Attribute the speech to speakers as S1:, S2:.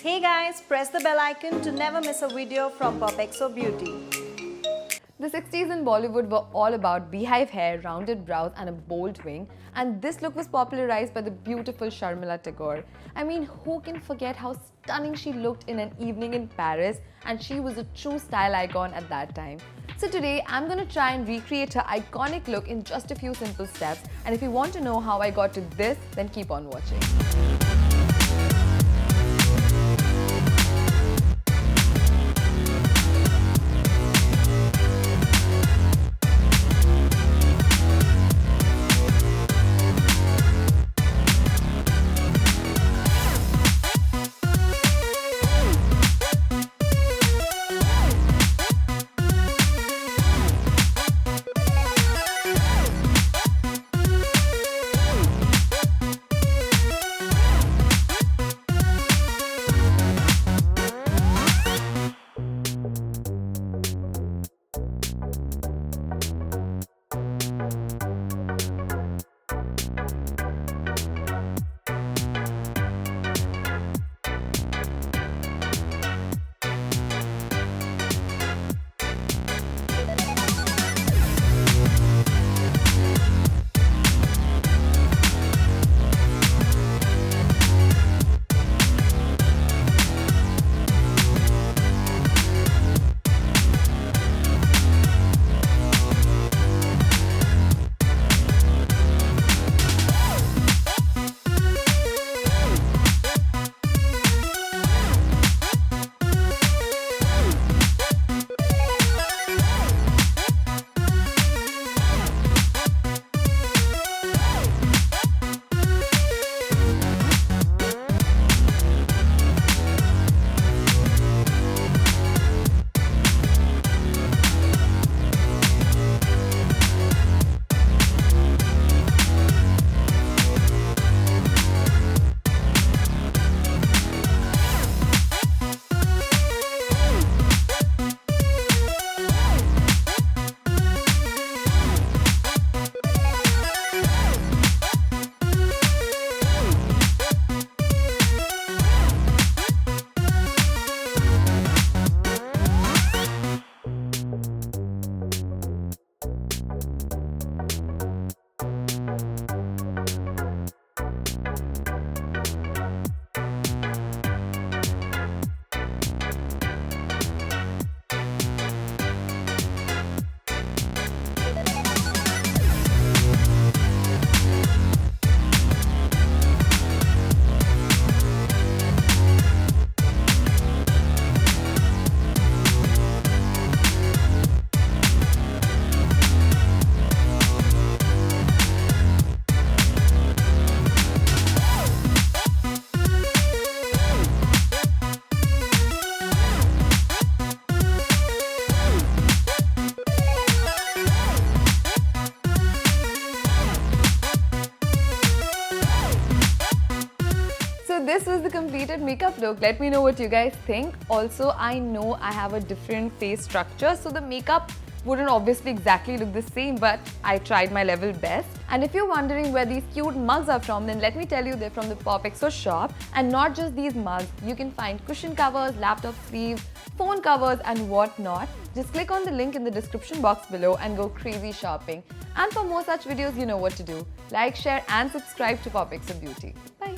S1: Hey guys, press the bell icon to never miss a video from POPxo Beauty.
S2: The 60s in Bollywood were all about beehive hair, rounded brows and a bold wing, and this look was popularized by the beautiful Sharmila Tagore. I mean, who can forget how stunning she looked in An Evening in Paris, and she was a true style icon at that time. So today, I'm going to try and recreate her iconic look in just a few simple steps, and if you want to know how I got to this, then keep on watching. So this was the completed makeup look. Let me know what you guys think. Also, I know I have a different face structure, so the makeup wouldn't obviously exactly look the same, but I tried my level best. And if you're wondering where these cute mugs are from, then let me tell you they're from the POPxo shop. And not just these mugs, you can find cushion covers, laptop sleeves, phone covers and whatnot. Just click on the link in the description box below and go crazy shopping. And for more such videos, you know what to do. Like, share and subscribe to POPxo Beauty. Bye!